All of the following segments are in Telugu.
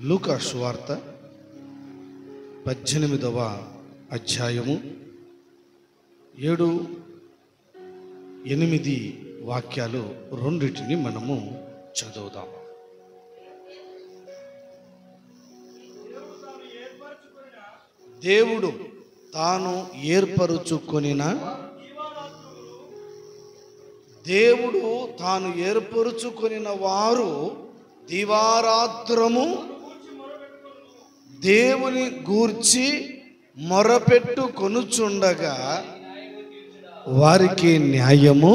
లూకా సువార్త 18వ అధ్యాయము 7, 8 వాక్యాలు రెండిటిని మనము చదువుదాం. దేవుడు తాను ఏర్పరుచుకొనిన వారు దివారాత్రము దేవుని గూర్చి మొరపెట్టుకొనుచుండగా వారికి న్యాయము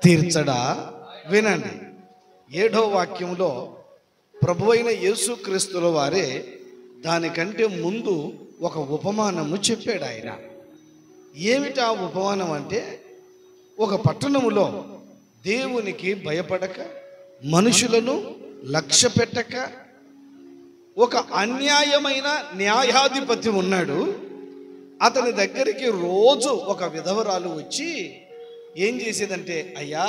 తీర్చడా? వినండి. 7వ వాక్యంలో ప్రభువైన యేసుక్రీస్తుల వారే దానికంటే ముందు ఒక ఉపమానము చెప్పాడు. ఆయన ఏమిటా ఉపమానం అంటే, ఒక పట్టణములో దేవునికి భయపడక, మనుషులను లక్ష్య పెట్టక ఒక అన్యాయమైన న్యాయాధిపతి ఉన్నాడు. అతని దగ్గరికి రోజు ఒక విధవరాలు వచ్చి ఏం చేసేదంటే, అయ్యా,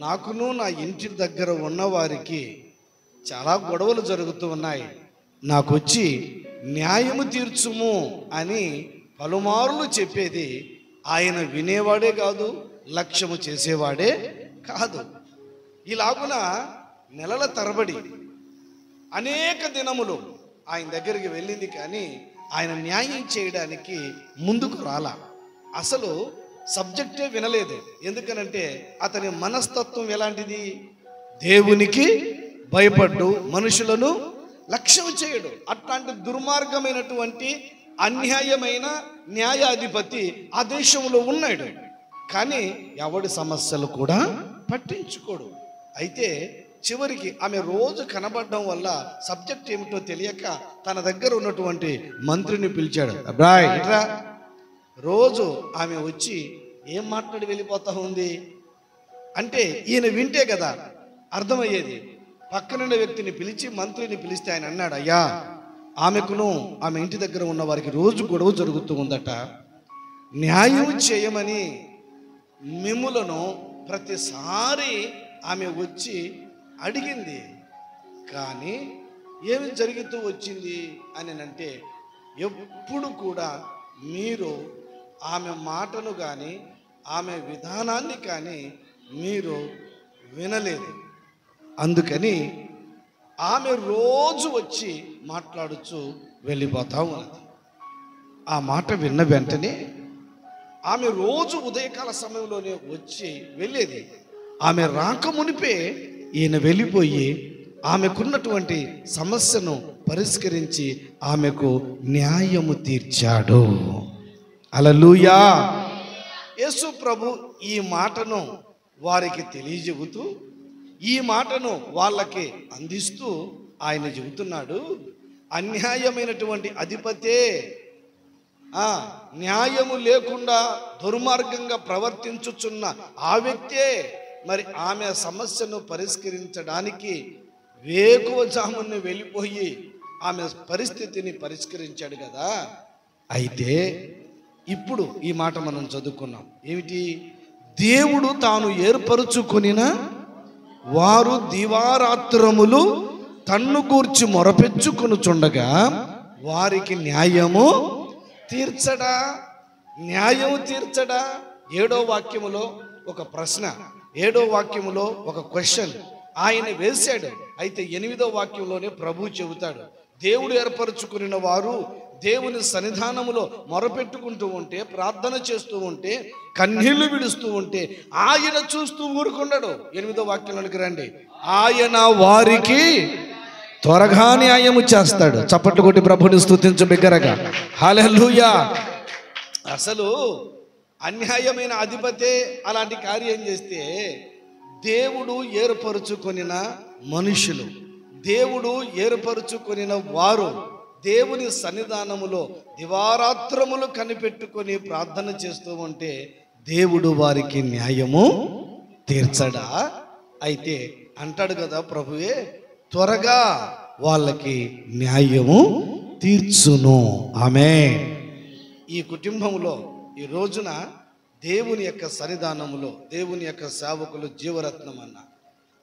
నాకును నా ఇంటి దగ్గర ఉన్నవారికి చాలా గొడవలు జరుగుతూ ఉన్నాయి, నాకొచ్చి న్యాయము తీర్చుము అని పలుమార్లు చెప్పేది. ఆయన వినేవాడే కాదు, లక్ష్యము చేసేవాడే కాదు. ఇలాగున నెలల తరబడి అనేక దినములు ఆయన దగ్గరికి వెళ్ళింది, కానీ ఆయన న్యాయం చేయడానికి ముందుకు రాలా. అసలు సబ్జెక్టే వినలేదు. ఎందుకనంటే అతని మనస్తత్వం ఎలాంటిది? దేవునికి భయపడ్డు, మనుషులను లక్ష్యం చేయడు. అట్లాంటి దుర్మార్గమైనటువంటి అన్యాయమైన న్యాయాధిపతి ఆ దేశంలో ఉన్నాడు. కానీ ఎవడి సమస్యలు కూడా పట్టించుకోడు. అయితే చివరికి ఆమె రోజు కనబడడం వల్ల సబ్జెక్ట్ ఏమిటో తెలియక తన దగ్గర ఉన్నటువంటి మంత్రిని పిలిచాడు. అబ్రాయ్ ఇట్రా. రోజు ఆమె వచ్చి ఏం మాట్లాడి వెళ్ళిపోతా ఉంది అంటే ఈయన వింటే కదా అర్థమయ్యేది. పక్కనున్న వ్యక్తిని పిలిచి, మంత్రిని పిలిస్తే ఆయన అన్నాడు, అయ్యా, ఆమెకును ఆమె ఇంటి దగ్గర ఉన్న వారికి రోజు గొడవ జరుగుతూ ఉందట, న్యాయం చేయమని మిమ్ములను ప్రతిసారి ఆమె వచ్చి అడిగింది, కానీ ఏమి జరుగుతూ వచ్చింది అని అంటే, ఎప్పుడు కూడా మీరు ఆమె మాటను కానీ ఆమె విధానాన్ని కానీ మీరు వినలేదు. అందుకని ఆమె రోజు వచ్చి మాట్లాడుచు వెళ్ళిపోతా ఉన్నది. ఆ మాట విన్న వెంటనే ఆమె రోజు ఉదయకాల సమయంలోనే వచ్చి వెళ్ళేది. ఆమె రాకమునిపే ఈయన వెళ్ళిపోయి ఆమెకున్నటువంటి సమస్యను పరిష్కరించి ఆమెకు న్యాయము తీర్చాడు. హల్లెలూయా. యేసు ప్రభు ఈ మాటను వారికి తెలియజెబుతూ, ఈ మాటను వాళ్ళకి అందిస్తూ ఆయన చెబుతున్నాడు, అన్యాయమైనటువంటి అధిపతే, న్యాయము లేకుండా దుర్మార్గంగా ప్రవర్తించుచున్న ఆ వ్యక్తే మరి ఆమె సమస్యను పరిష్కరించడానికి వేకువజామున వెళ్ళిపోయి ఆమె పరిస్థితిని పరిష్కరించాడు కదా. అయితే ఇప్పుడు ఈ మాట మనం చదువుకున్నాం. ఏమిటి? దేవుడు తాను ఏర్పరుచుకొనిన వారు దివారాత్రములు తన్ను గూర్చి మొరపెచ్చుకొనుచుండగా వారికి న్యాయము తీర్చడా? న్యాయము తీర్చడా? 7వ వాక్యములో ఒక ప్రశ్న, 7వ వాక్యములో ఒక క్వశ్చన్ ఆయన వేశాడు. అయితే 8వ వాక్యంలోనే ప్రభు చెబుతాడు, దేవుడు ఏర్పరచుకున్న వారు దేవుని సన్నిధానములో మొరపెట్టుకుంటూ ఉంటే, ప్రార్థన చేస్తూ ఉంటే, కన్నీళ్లు విడుస్తూ ఉంటే ఆయన చూస్తూ ఊరుకున్నాడు. 8వ వాక్యంలోనికి రండి. ఆయన వారికి త్వరగా న్యాయము చేస్తాడు. చప్పట్లు కొట్టి ప్రభుని స్తుతించు బిగ్గరగా. హల్లెలూయా. అసలు అన్యాయమైన అధిపతే అలాంటి కార్యం చేస్తే, దేవుడు ఏర్పరుచుకొనిన మనుషులు, దేవుడు ఏర్పరుచుకొనిన వారు దేవుని సన్నిధానములో దివారాత్రములు కనిపెట్టుకొని ప్రార్థన చేస్తూ ఉంటే దేవుడు వారికి న్యాయము తీర్చడా? అయితే అంటాడు కదా ప్రభువే, త్వరగా వాళ్ళకి న్యాయము తీర్చును. ఆమేన్. ఈ కుటుంబంలో ఈ రోజున దేవుని యొక్క సన్నిధానములో దేవుని యొక్క సేవకులు జీవరత్నం అన్న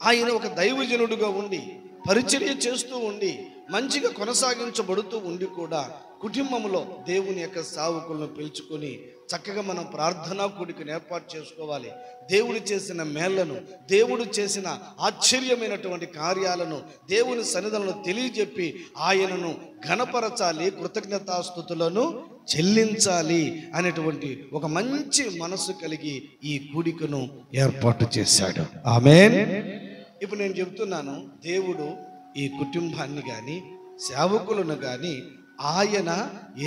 ఆయన ఒక దైవజనుడుగా ఉండి పరిచర్య చేస్తూ ఉండి మంచిగా కొనసాగించబడుతూ ఉండి కూడా కుటుంబంలో దేవుని యొక్క సేవకులను పిలుచుకొని చక్కగా మనం ప్రార్థనా కూడికను ఏర్పాటు చేసుకోవాలి. దేవుడు చేసిన మేళ్లను, దేవుడు చేసిన ఆశ్చర్యమైనటువంటి కార్యాలను దేవుని సన్నిధానంలో తెలియజెప్పి ఆయనను ఘనపరచాలి, కృతజ్ఞతాస్తుతులను చెల్లించాలి అనేటువంటి ఒక మంచి మనసు కలిగి ఈ కూడికను ఏర్పాటు చేశాడు. ఆమేన్. ఇప్పుడు నేను చెప్తున్నాను, దేవుడు ఈ కుటుంబాన్ని కానీ సేవకులను కానీ ఆయన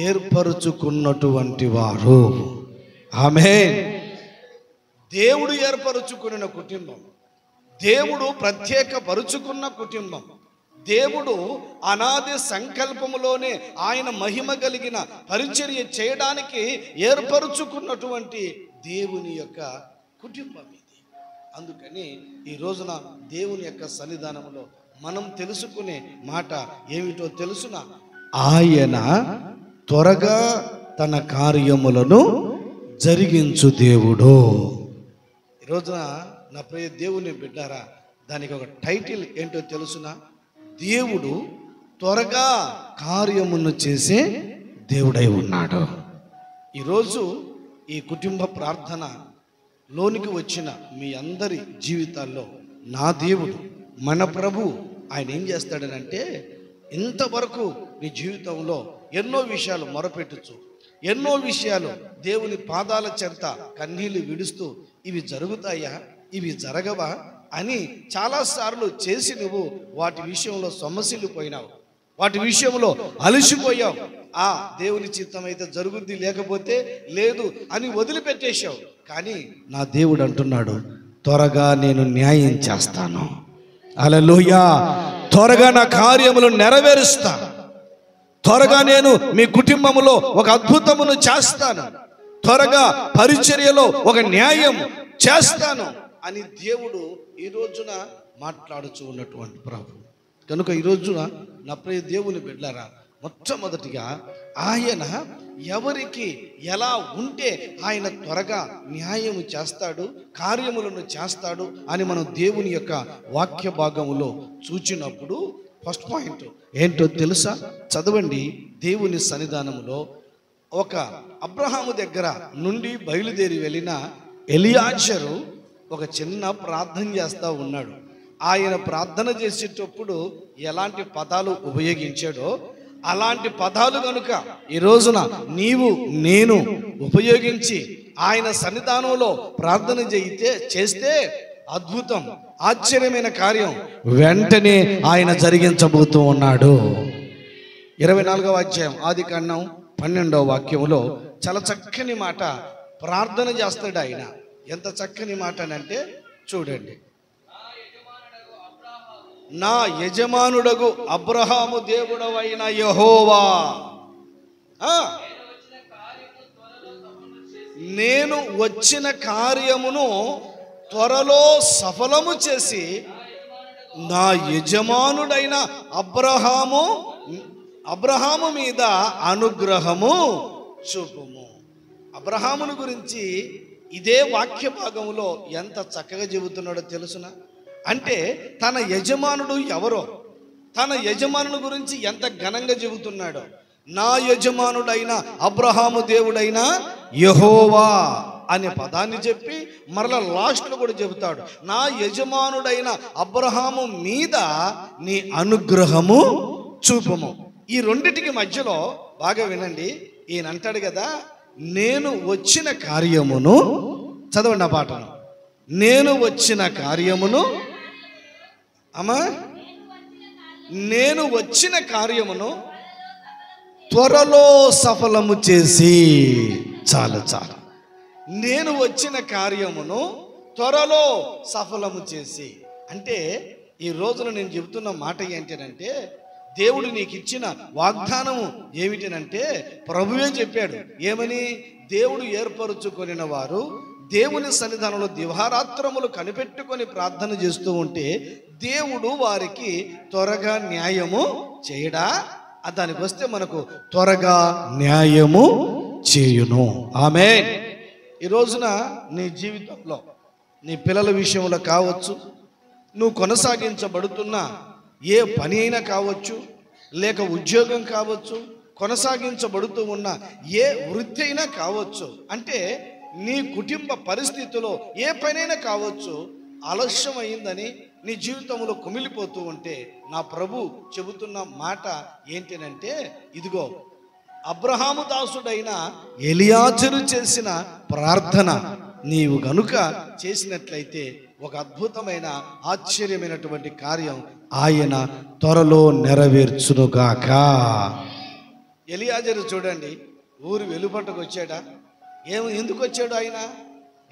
ఏర్పరుచుకున్నటువంటి వారు. ఆమేన్. దేవుడు ఏర్పరుచుకున్న కుటుంబం, దేవుడు ప్రత్యేకపరుచుకున్న కుటుంబం, దేవుడు అనాది సంకల్పములోనే ఆయన మహిమ కలిగిన పరిచర్య చేయడానికి ఏర్పరుచుకున్నటువంటి దేవుని యొక్క కుటుంబం ఇది. అందుకని ఈ రోజున దేవుని యొక్క సన్నిధానంలో మనం తెలుసుకునే మాట ఏమిటో తెలుసునా? ఆయన త్వరగా తన కార్యములను జరిగించు దేవుడు. ఈ రోజున నా ప్రియ దేవుని బిడ్డారా, దానికి ఒక టైటిల్ ఏంటో తెలుసునా? దేవుడు త్వరగా కార్యమును చేసే దేవుడై ఉన్నాడు. ఈరోజు ఈ కుటుంబ ప్రార్థన లోనికి వచ్చిన మీ అందరి జీవితాల్లో నా దేవుడు, మన ప్రభు, ఆయన ఏం చేస్తాడనంటే, ఇంతవరకు నీ జీవితంలో ఎన్నో విషయాలు మొరపెట్టచ్చు, ఎన్నో విషయాలు దేవుని పాదాల చెంత కన్నీళ్లు విడుస్తూ ఇవి జరుగుతాయా, ఇవి జరగవా అని చాలాసార్లు చేసి నువ్వు వాటి విషయంలో సమస్యలు పోయినావు, వాటి విషయంలో అలసిపోయావు. ఆ దేవుని చిత్తం అయితే జరుగుద్ది, లేకపోతే లేదు అని వదిలిపెట్టేశావు. కానీ నా దేవుడు అంటున్నాడు, త్వరగా నేను న్యాయం చేస్తాను. హల్లెలూయా. త్వరగా నా కార్యములు నెరవేరుస్తా, త్వరగా నేను మీ కుటుంబములో ఒక అద్భుతమును చేస్తాను, త్వరగా పరిచర్యలో ఒక న్యాయం చేస్తాను అని దేవుడు ఈ రోజున మాట్లాడుచూ ఉన్నటువంటి ప్రభు. కనుక ఈ రోజున నా ప్రియ దేవుని బిడ్డలారా, మొట్టమొదటిగా ఆయన ఎవరికి ఎలా ఉంటే ఆయన త్వరగా న్యాయము చేస్తాడు, కార్యములను చేస్తాడు అని మనం దేవుని యొక్క వాక్య భాగములో చూచినప్పుడు ఫస్ట్ పాయింట్ ఏంటో తెలుసా? చదవండి. దేవుని సన్నిధానములో ఒక అబ్రహాము దగ్గర నుండి బయలుదేరి వెళ్ళిన ఎలియాజరు ఒక చిన్న ప్రార్థన చేస్తూ ఉన్నాడు. ఆయన ప్రార్థన చేసేటప్పుడు ఎలాంటి పదాలు ఉపయోగించాడో అలాంటి పదాలు కనుక ఈ రోజున నీవు నేను ఉపయోగించి ఆయన సన్నిధానంలో ప్రార్థన చేస్తే అద్భుతం, ఆశ్చర్యమైన కార్యం వెంటనే ఆయన జరిగించబోతూ ఉన్నాడు. 24వ అధ్యాయం ఆదికాండం 12వ వాక్యంలో చాలా చక్కని మాట ప్రార్థన చేస్తాడు ఆయన. ఎంత చక్కని మాట అంటే చూడండి. నా యజమానుడగు అబ్రహాము దేవుడవైన యెహోవా, నేను వచ్చిన కార్యమును త్వరలో సఫలము చేసి నా యజమానుడైన అబ్రహాము మీద అనుగ్రహము చూపుము. అబ్రహామును గురించి ఇదే వాక్య భాగంలో ఎంత చక్కగా చెబుతున్నాడో తెలుసునా? అంటే తన యజమానుడు ఎవరో, తన యజమానుని గురించి ఎంత ఘనంగా చెబుతున్నాడో. నా యజమానుడైన అబ్రహాము దేవుడైన యెహోవా అనే పదాన్ని చెప్పి మరలా లాస్ట్లో కూడా చెబుతాడు, నా యజమానుడైన అబ్రహాము మీద నీ అనుగ్రహము చూపము. ఈ రెండిటికి మధ్యలో బాగా వినండి, ఈయన అంటాడు కదా, నేను వచ్చిన కార్యమును, చదవండి ఆ పాటను, నేను వచ్చిన కార్యమును, అమ్మా, నేను వచ్చిన కార్యమును త్వరలో సఫలము చేసి, చాలు చాలు, నేను వచ్చిన కార్యమును త్వరలో సఫలము చేసి. అంటే ఈ రోజున నేను చెబుతున్న మాట ఏంటంటే, దేవుడు నీకు ఇచ్చిన వాగ్దానము ఏమిటనంటే ప్రభువే చెప్పాడు. ఏమని? దేవుడు ఏర్పరచుకొనిన వారు దేవుని సన్నిధానంలో దివారాత్రములు కనిపెట్టుకొని ప్రార్థన చేస్తూ ఉంటే దేవుడు వారికి త్వరగా న్యాయము చేయడా? దానికి వస్తే మనకు త్వరగా న్యాయము చేయును. ఆమేన్. ఈ రోజున నీ జీవితంలో నీ పిల్లల విషయంలో కావచ్చు, నువ్వు కొనసాగించబడుతున్న ఏ పని అయినా కావచ్చు, లేక ఉద్యోగం కావచ్చు, కొనసాగించబడుతూ ఉన్న ఏ వృత్తి అయినా కావచ్చు, అంటే నీ కుటుంబ పరిస్థితిలో ఏ పనైనా కావచ్చు, ఆలస్యం అయిందని నీ జీవితంలో కుమిలిపోతూ ఉంటే నా ప్రభు చెబుతున్న మాట ఏంటంటే, ఇదిగో అబ్రహాము దాసుడైన ఎలియాజరు చేసిన ప్రార్థన నీవు గనుక చేసినట్లయితే ఒక అద్భుతమైన ఆశ్చర్యమైనటువంటి కార్యం ఆయన త్వరలో నెరవేర్చునుగాక. ఎలియాజరు చూడండి, ఊరు వెలుపటకు వచ్చాడా? ఎందుకు వచ్చాడు? ఆయన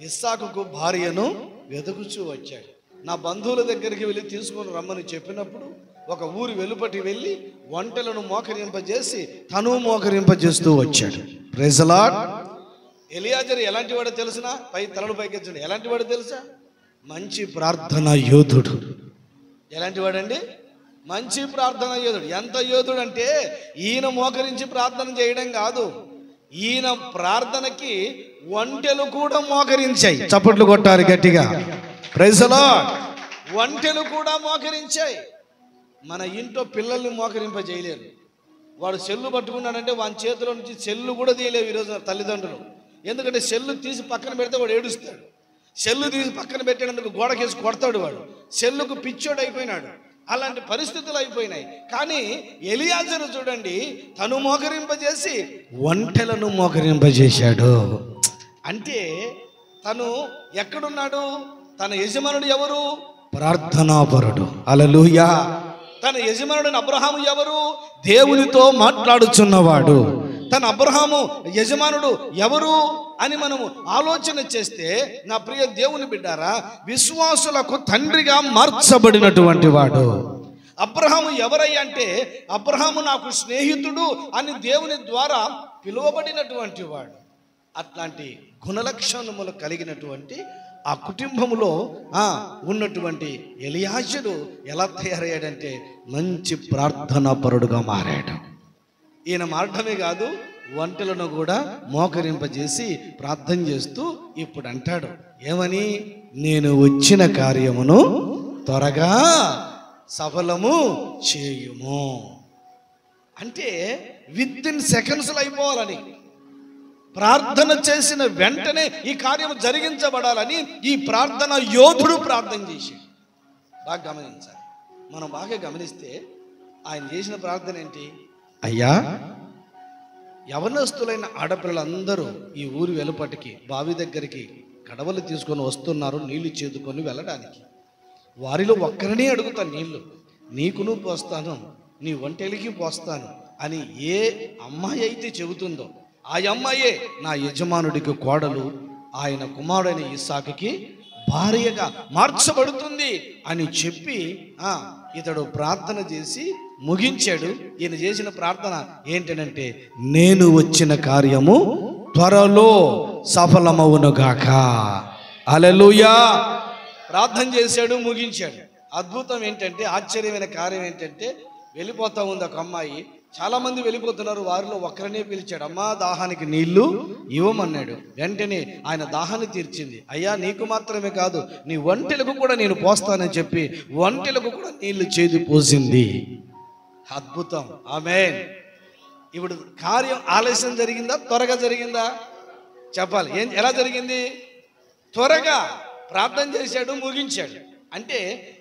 ఇస్సాకుకు భార్యను వెతుకుచూ వచ్చాడు. నా బంధువుల దగ్గరికి వెళ్ళి తీసుకొని రమ్మని చెప్పినప్పుడు ఒక ఊరు వెలుపటి వెళ్ళి వంటలను మోకరింపజేసి తను మోకరింపజేస్తూ వచ్చాడు. Praise the lord. ఎలియాజరు ఎలాంటి వాడో తెలుసునా? తలలు పైకెచ్చండి. ఎలాంటి వాడో తెలుసా? మంచి ప్రార్థన యోధుడు. ఎలాంటి వాడండి? మంచి ప్రార్థన యోధుడు. ఎంత యోధుడు అంటే ఈయన మోకరించి ప్రార్థన చేయడం కాదు, ఈయన ప్రార్థనకి ఒంటెలు కూడా మోకరించాయి. చప్పట్లు కొట్టారు గట్టిగా. Praise the Lord. ఒంటెలు కూడా మోకరించాయి. మన ఇంట్లో పిల్లల్ని మోకరింప చేయలేరు. వాడు సెల్లు పట్టుకున్నాడంటే వాని చేతిలో నుంచి సెల్లు కూడా తీయలేవు ఈరోజు తల్లిదండ్రులు. ఎందుకంటే సెల్లు తీసి పక్కన పెడితే వాడు ఏడుస్తాడు. సెల్లు తీసి పక్కన పెట్టేందుకు గోడకేసి కొడతాడు. వాడు సెల్లుకు పిచ్చోడు అయిపోయినాడు. అలాంటి పరిస్థితులు అయిపోయినాయి. కానీ ఎలియాజరు చూడండి, తను మోకరింపజేసి ఒంటెలను మోకరింపజేశాడు. అంటే తను ఎక్కడున్నాడు? తన యజమానుడు ఎవరు? ప్రార్థనాపరుడు. హల్లెలూయా. తన యజమానుడైన అబ్రహాము ఎవరు? దేవునితో మాట్లాడుచున్నవాడు. తన అబ్రహాము యజమానుడు ఎవరు అని మనము ఆలోచన చేస్తే, నా ప్రియ దేవుని బిడ్డారా, విశ్వాసులకు తండ్రిగా మార్చబడినటువంటి వాడు అబ్రహాము. ఎవరయ్యా అంటే, అబ్రహాము నాకు స్నేహితుడు అని దేవుని ద్వారా పిలువబడినటువంటి వాడు. అట్లాంటి గుణలక్షణములు కలిగినటువంటి ఆ కుటుంబంలో ఉన్నటువంటి ఎలియాజరు ఎలా తయారయ్యాడంటే మంచి ప్రార్థనా పరుడుగా మారాడు. ఈయన మారడమే కాదు, వంటలను కూడా మోకరింపజేసి ప్రార్థన చేస్తూ ఇప్పుడు అంటాడు ఏమని? నేను వచ్చిన కార్యమును త్వరగా సఫలము చేయుము. అంటే విత్ ఇన్ సెకండ్స్లో అయిపోవాలని, ప్రార్థన చేసిన వెంటనే ఈ కార్యం జరిగించబడాలని ఈ ప్రార్థన యోధుడు ప్రార్థన చేశాడు. బాగా గమనించాలి. మనం బాగా గమనిస్తే ఆయన చేసిన ప్రార్థన ఏంటి? అయ్యా, యవనస్తులైన ఆడపిల్లలందరూ ఈ ఊరి వెలుపటికి బావి దగ్గరికి కడవలు తీసుకొని వస్తున్నారు నీళ్లు చేదుకొని వెళ్ళడానికి. వారిలో ఒక్కరినే అడుగుతాను, నీళ్లు నీకును పోస్తాను, నీ ఒంటెలికి పోస్తాను అని ఏ అమ్మాయి అయితే చెబుతుందో ఆ అమ్మాయే నా యజమానుడికి కోడలు, ఆయన కుమారుడైన ఇస్సాకుకి భార్యగా మార్చబడుతుంది అని చెప్పి ఇతడు ప్రార్థన చేసి ముగించాడు. ఈయన చేసిన ప్రార్థన ఏంటంటే, నేను వచ్చిన కార్యము త్వరలో సఫలమవునుగాక. హల్లెలూయా. ప్రార్థన చేశాడు, ముగించాడు. అద్భుతం ఏంటంటే, ఆశ్చర్యమైన కార్యం ఏంటంటే, వెళ్ళిపోతా ఉంది ఒక అమ్మాయి. చాలామంది వెళ్ళిపోతున్నారు, వారిలో ఒక్కరినే పిలిచాడు. అమ్మా, దాహానికి నీళ్లు ఇవ్వమన్నాడు. వెంటనే ఆయన దాహాన్ని తీర్చింది. అయ్యా, నీకు మాత్రమే కాదు, నీ ఒంటెలకు కూడా నేను పోస్తానని చెప్పి ఒంటెలకు కూడా నీళ్లు చేది పోసింది. అద్భుతం. ఆమేన్. ఇప్పుడు కార్యం ఆలస్యం జరిగిందా, త్వరగా జరిగిందా? చెప్పాలి. ఎలా జరిగింది? త్వరగా ప్రార్థన చేశాడు, ముగించాడు. అంటే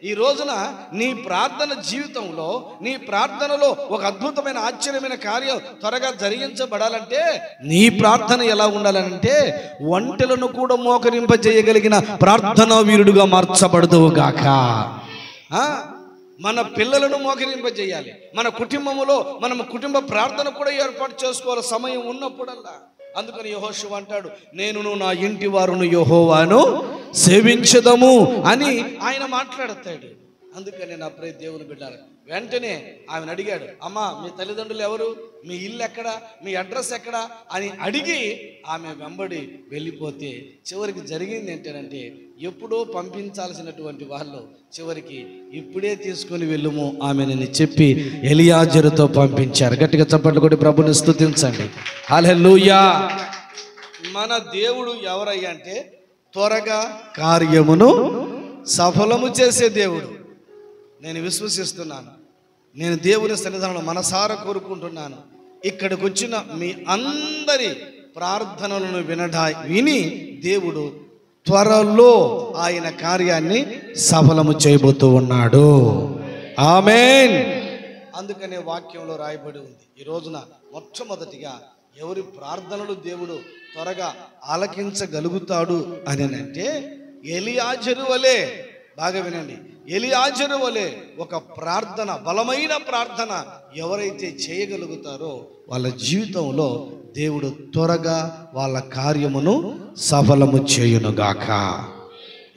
ఈ రోజున నీ ప్రార్థన జీవితంలో, నీ ప్రార్థనలో ఒక అద్భుతమైన ఆశ్చర్యమైన కార్యం త్వరగా జరిగించబడాలంటే నీ ప్రార్థన ఎలా ఉండాలంటే, ఒంటెలను కూడా మోకరింపజేయగలిగిన ప్రార్థనా వీరుడుగా మార్చబడదువుగాక. మన పిల్లలను మోకరింపజేయాలి. మన కుటుంబంలో మనం కుటుంబ ప్రార్థన కూడా ఏర్పాటు చేసుకోవాలి సమయం ఉన్నప్పుడల్లా. అందుకని యెహోషువ అంటాడు, నేనును నా ఇంటి వారును యెహోవాను సేవించదము అని ఆయన మాట్లాడతాడు. అందుకని నా ప్రియ దేవుని బిడ్డలారా, వెంటనే ఆమెను అడిగాడు, అమ్మా, మీ తల్లిదండ్రులు ఎవరు, మీ ఇల్లు ఎక్కడ, మీ అడ్రస్ ఎక్కడ అని అడిగి ఆమె వెంబడి వెళ్ళిపోతే చివరికి జరిగింది ఏంటంటే, ఎప్పుడో పంపించాల్సినటువంటి వాళ్ళు చివరికి ఇప్పుడే తీసుకుని వెళ్ళుము ఆమెనని చెప్పి ఎలియాజరుతో పంపించారు. గట్టిగా చప్పట్లు కొట్టి ప్రభుని స్తుతించండి. హల్లెలూయా. మన దేవుడు ఎవరయ్యా అంటే, త్వరగా కార్యమును సఫలము చేసే దేవుడు. నేను విశ్వసిస్తున్నాను, నేను దేవుని సన్నిధానంలో మనసారా కోరుకుంటున్నాను, ఇక్కడికి వచ్చిన మీ అందరి ప్రార్థనలను విని దేవుడు త్వరలో ఆయన కార్యాన్ని సఫలము చేయబోతూ ఉన్నాడు. ఆమేన్. అందుకనే వాక్యంలో రాయబడి ఉంది, ఈ రోజున మొట్టమొదటిగా ఎవరి ప్రార్థనలు దేవుడు త్వరగా ఆలకించగలుగుతాడు అని అంటే ఎలియాజరు వలె, బాగా వినండి, ఎలియాజరు వలె ఒక ప్రార్థన, బలమైన ప్రార్థన ఎవరైతే చేయగలుగుతారో వాళ్ళ జీవితంలో దేవుడు త్వరగా వాళ్ళ కార్యమును సఫలము చేయునుగాక.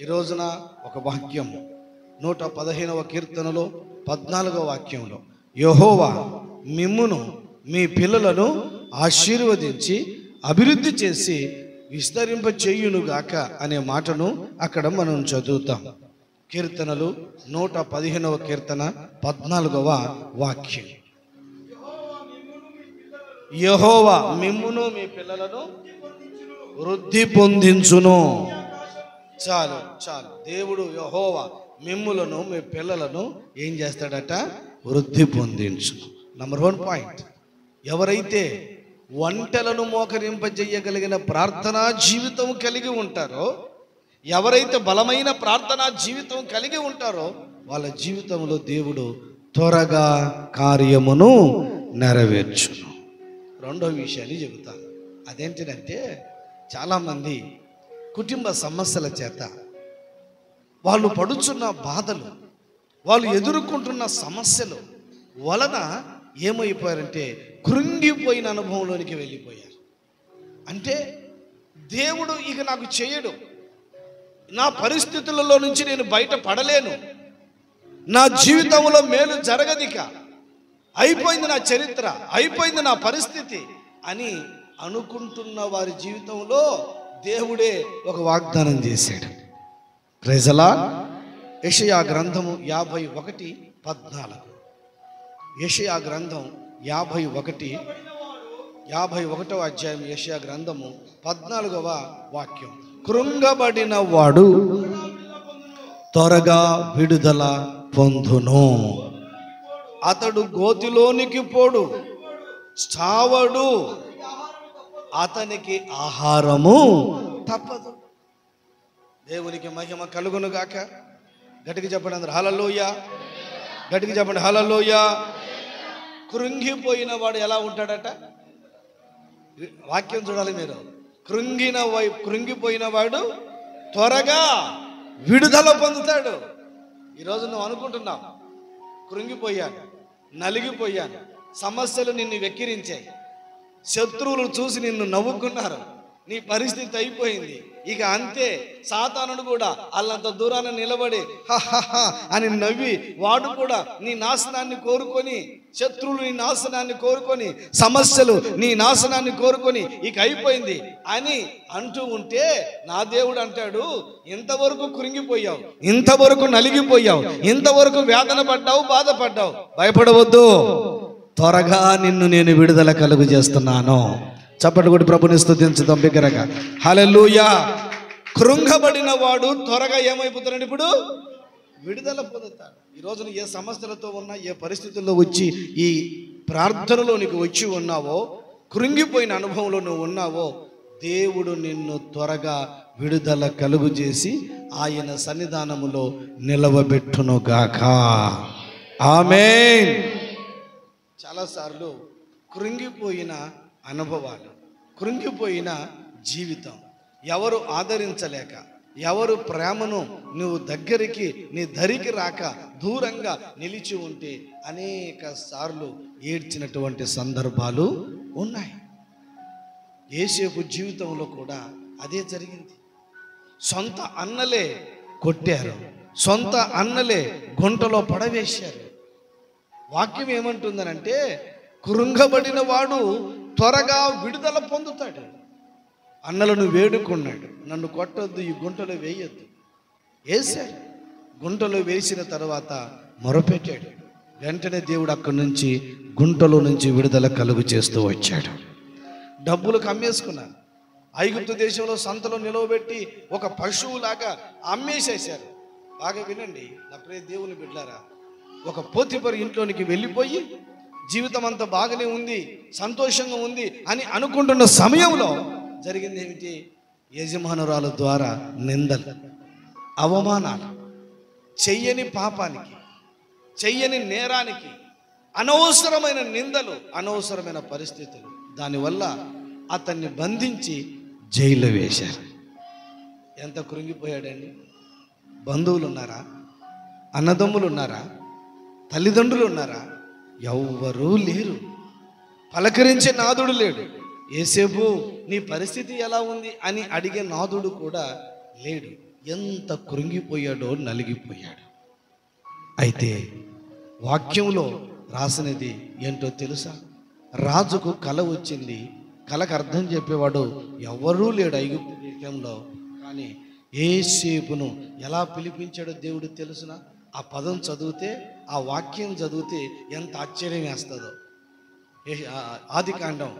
ఈ రోజున ఒక వాక్యం 115వ కీర్తనలో 14వ వాక్యంలో, యెహోవా మిమ్మును మీ పిల్లలను ఆశీర్వదించి అభివృద్ధి చేసి విస్తరింప చేయునుగాక అనే మాటను అక్కడ మనం చదువుతాం. కీర్తనలు 115వ కీర్తన 14వ వాక్యం, యెహోవా మిమ్మును మీ పిల్లలను వృద్ధి పొందించును. చాలు చాలు, దేవుడు యెహోవా మిమ్ములను మీ పిల్లలను ఏం చేస్తాడట? వృద్ధి పొందించును. నంబర్ 1 పాయింట్, ఎవరైతే ఒంటెలను మోకరింపజేయగలిగిన ప్రార్థనా జీవితం కలిగి ఉంటారో, ఎవరైతే బలమైన ప్రార్థనా జీవితం కలిగి ఉంటారో వాళ్ళ జీవితంలో దేవుడు త్వరగా కార్యమును నెరవేర్చును. రెండో విషయాన్ని చెబుతాను, అదేంటిదంటే చాలామంది కుటుంబ సమస్యల చేత, వాళ్ళు పడుచున్న బాధలు, వాళ్ళు ఎదుర్కొంటున్న సమస్యలు వలన ఏమైపోయారంటే కృంగిపోయిన అనుభవంలోనికి వెళ్ళిపోయారు. అంటే దేవుడు ఇక నాకు చేయడు, నా పరిస్థితులలో నుంచి నేను బయట పడలేను, నా జీవితంలో మేలు జరగదిక, అయిపోయింది నా చరిత్ర, అయిపోయింది నా పరిస్థితి అని అనుకుంటున్న వారి జీవితంలో దేవుడే ఒక వాగ్దానం చేశాడు. Praise the Lord. యెషయా గ్రంథము 51:14, యెషయా గ్రంథం 51వ అధ్యాయం, యెషయా గ్రంథము 14వ వాక్యం, కృంగబడిన వాడు త్వరగా విడుదల పొందును, అతడు గోతిలోనికి పోడు, చావడు, అతనికి ఆహారము తప్పదు. దేవునికి మహిమ కలుగును గాక. గట్టిగా చెప్పండి అందరు హల్లెలూయా, గట్టిగా చెప్పండి హల్లెలూయా. కృంగిపోయిన వాడు ఎలా ఉంటాడట? వాక్యం చూడాలి మీరు. కృంగిపోయిన వాడు త్వరగా విడుదల పొందుతాడు. ఈరోజు నువ్వు అనుకుంటున్నావు, కృంగిపోయాను, నలిగిపోయాను, సమస్యలు నిన్ను వెక్కిరించాయి, శత్రువులు చూసి నిన్ను నవ్వుకున్నారు, నీ పరిస్థితి అయిపోయింది, ఇక అంతే. సాతానుడు కూడా అల్లంత దూరాన నిలబడి హహహ అని నవ్వి, వాడు కూడా నీ నాశనాన్ని కోరుకొని, శత్రువులు నీ నాశనాన్ని కోరుకొని, సమస్యలు నీ నాశనాన్ని కోరుకొని ఇక అయిపోయింది అని అంటూ ఉంటే, నా దేవుడు అంటాడు, ఇంతవరకు కృంగిపోయావు, ఇంతవరకు నలిగిపోయావు, ఇంతవరకు వేదన పడ్డావు, బాధపడ్డావు, భయపడవద్దు, త్వరగా నిన్ను నేను విడుదల కలుగు చేస్తున్నాను. చప్పటి కొట్టి ప్రభుని స్తుతించుదాం బిగ్గరగా. హల్లెలూయా. కృంగబడిన వాడు త్వరగా ఏమైపోతాడు? ఇప్పుడు విడుదల పొందుతాడు. ఈరోజు ఏ సమస్యలతో ఉన్నా, ఏ పరిస్థితుల్లో వచ్చి ఈ ప్రార్థనలో నీకు వచ్చి ఉన్నావో, కృంగిపోయిన అనుభవంలో నువ్వు ఉన్నావో, దేవుడు నిన్ను త్వరగా విడుదల కలుగు చేసి ఆయన సన్నిధానములో నిలవబెట్టునుగాక. ఆమేన్. చాలాసార్లు కృంగిపోయిన అనుభవాలు, కృంగిపోయిన జీవితం, ఎవరు ఆదరించలేక, ఎవరు ప్రేమను నువ్వు దగ్గరికి నీ దరికి రాక దూరంగా నిలిచి ఉంటే అనేక సార్లు ఏడ్చినటువంటి సందర్భాలు ఉన్నాయి. యేసేపు జీవితంలో కూడా అదే జరిగింది. సొంత అన్నలే కొట్టారు, సొంత అన్నలే గుంటలో పడవేశారు. వాక్యం ఏమంటుందనంటే, కృంగబడిన వాడు త్వరగా విడుదల పొందుతాడు. అన్నలను వేడుకున్నాడు, నన్ను కొట్టొద్దు, ఈ గుంటలో వేయొద్దు. వేశాడు. గుంటలో వేసిన తర్వాత మొరపెట్టాడు. వెంటనే దేవుడు అక్కడి నుంచి గుంటలో నుంచి విడుదల కలుగు చేస్తూ వచ్చాడు. డబ్బులు కమ్మేసుకున్నారు. ఐగుప్తు దేశంలో సంతలో నిలవబెట్టి ఒక పశువులాగా అమ్మేసేశారు. బాగా వినండి నా ప్రియ దేవుని బిడ్డలారా, ఒక పోతిఫరు ఇంట్లోనికి వెళ్ళిపోయి జీవితం అంతా బాగానే ఉంది, సంతోషంగా ఉంది అని అనుకుంటున్న సమయంలో జరిగింది ఏమిటి? యజమానురాలు ద్వారా నిందలు, అవమానాలు, చెయ్యని పాపానికి, చెయ్యని నేరానికి అనవసరమైన నిందలు, అనవసరమైన పరిస్థితులు. దానివల్ల అతన్ని బంధించి జైల్లో వేశారు. ఎంత కృంగిపోయాడండి! బంధువులు ఉన్నారా? అన్నదమ్ములు ఉన్నారా? తల్లిదండ్రులు ఉన్నారా? ఎవ్వరూ లేరు. పలకరించే నాదుడు లేడు. యేసేపు నీ పరిస్థితి ఎలా ఉంది అని అడిగే నాదుడు కూడా లేడు. ఎంత కృంగిపోయాడో, నలిగిపోయాడు. అయితే వాక్యంలో రాసినది ఏంటో తెలుసా? రాజుకు కల వచ్చింది. కలకు అర్థం చెప్పేవాడు ఎవరూ లేడు ఐగుప్తు దేశంలో. కానీ యేసేపును ఎలా పిలిపించాడో దేవుడు తెలుసునా? ఆ పదం చదివితే, ఆ వాక్యం చదివితే ఎంత ఆశ్చర్యం వేస్తుందో. ఆదికాండం